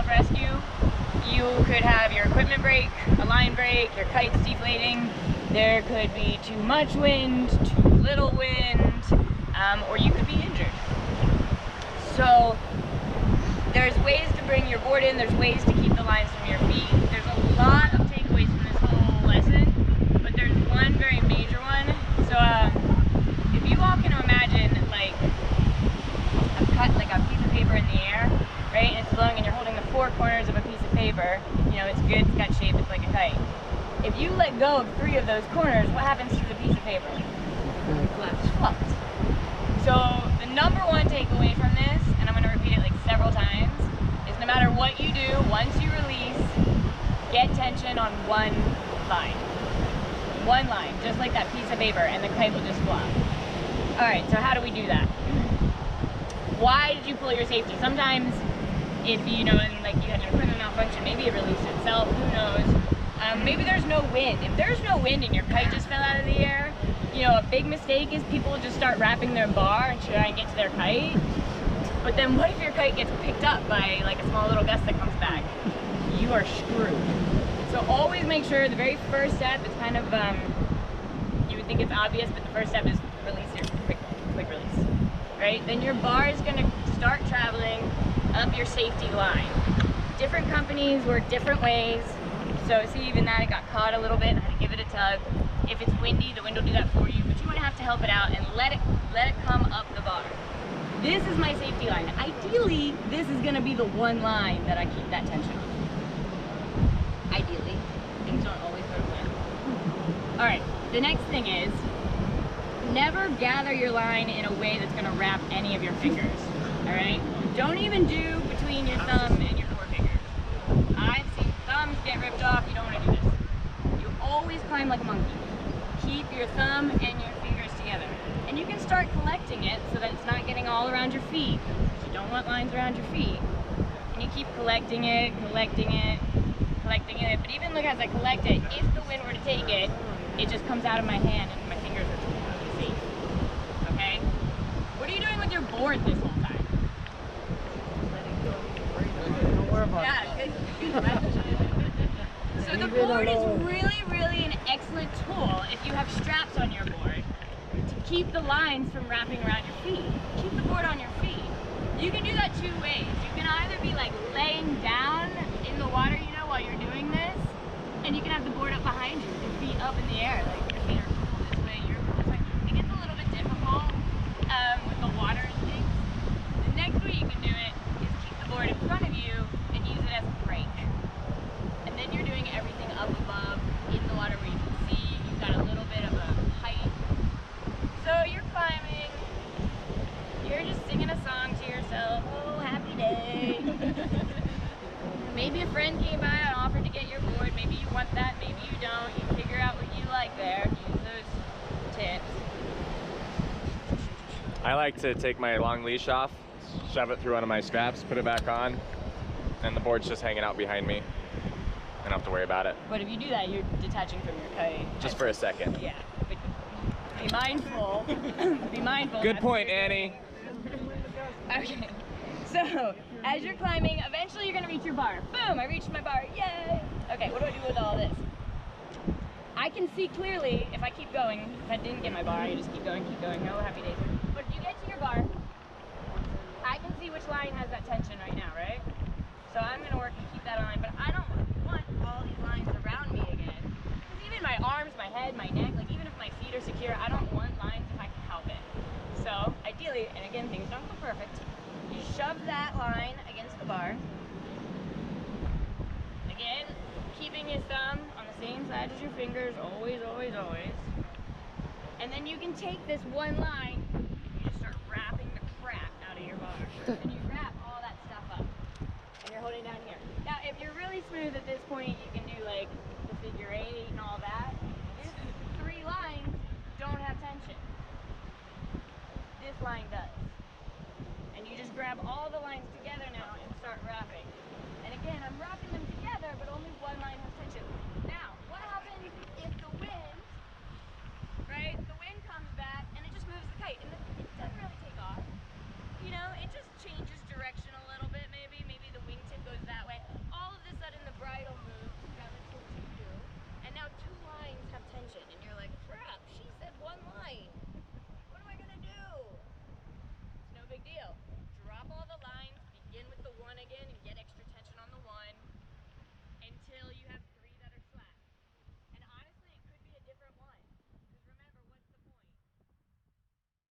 rescue, you could have your equipment break, a line break, your kite's deflating, there could be too much wind, too little wind, or you could be injured. So there's ways to bring your board in, there's ways to keep the lines from your feet. There's a lot of takeaways from this whole lesson, but there's one very major one. So if you all can imagine like a piece of paper in the air, right, and it's flowing and you're holding the four corners of a piece of paper, you know, it's good, it's got shape, it's like a kite. If you let go of 3 of those corners, what happens to the piece of paper? It's flopped. So the number one takeaway from this, and I'm going to repeat it like several times, is no matter what you do, once you release, get tension on one line. One line, just like that piece of paper, and the kite will just flop. Alright, so how do we do that? Why did you pull your safety? Sometimes, if you know, and like you had an equipment malfunction, maybe it released itself, who knows? Maybe there's no wind. If there's no wind and your kite just fell out of the air, you know, a big mistake is people just start wrapping their bar and try and get to their kite. But then what if your kite gets picked up by like a small little gust that comes back? You are screwed. So always make sure the very first step is kind of, you would think it's obvious, but the first step is release your quick release, right? Then your bar is gonna start traveling up your safety line. Different companies work different ways. So see, even that, it got caught a little bit and I had to give it a tug. If it's windy, the wind will do that for you, but you want to have to help it out and let it come up the bar. This is my safety line. Ideally, this is going to be the one line that I keep that tension on. Ideally. Things don't always go to plan. Alright, the next thing is, never gather your line in a way that's going to wrap any of your fingers. Alright? Don't even do between your thumb and your forefinger. I've seen thumbs get ripped off. You don't want to do this. You always climb like a monkey. Keep your thumb and your fingers together. And you can start collecting it so that it's not getting all around your feet. You don't want lines around your feet. And you keep collecting it, collecting it, collecting it. But even look, as I collect it, if the wind were to take it, it just comes out of my hand and my fingers are totally safe. Okay? What are you doing with your board this whole time? Don't worry about it. Yeah, good. So the board is really an excellent tool if you have straps on your board to keep the lines from wrapping around your feet. Keep the board on your feet. You can do that 2 ways. You can either be like laying down in the water, you know, while you're doing this, and you can have the board up behind you with your feet up in the air, like your feet are pulled this way, you're pulled this way. It gets a little bit difficult with the water and things. The next way you can do it is keep the board in front of you and use it as a brake. And then you're doing everything up above in the water where you can see you've got a little bit of a height. So you're climbing, you're just singing a song to yourself, oh happy day. Maybe a friend came by and offered to get your board, maybe you want that, maybe you don't, you figure out what you like there, use those tips. I like to take my long leash off, shove it through one of my straps, put it back on, and the board's just hanging out behind me. I don't have to worry about it. But if you do that, you're detaching from your kite. Just for a second. Yeah. But be mindful. Be mindful. Good point, Annie. Okay. So, as you're climbing, eventually you're going to reach your bar. Boom! I reached my bar. Yay! Okay, what do I do with all this? I can see clearly if I keep going. If I didn't get my bar, I just keep going, no happy days. But if you get to your bar, I can see which line has that tension right now, right? So I'm going to work and keep that on, but I don't want all these lines around me again. Because even my arms, my head, my neck, like even if my feet are secure, I don't want lines if I can help it. So ideally, and again, things don't go perfect, you shove that line against the bar. Again, keeping your thumb on the same side as your fingers, always, always, always. And then you can take this one line, you just start wrapping the crap out of your bar. And you wrap all that stuff up. And you're holding down here. Now, if you're really smooth at this point, you can do like the figure 8 and all that. These 3 lines don't have tension. This line does. And you just grab all the lines together now and start wrapping. And again, I'm wrapping them together, but only one line has tension.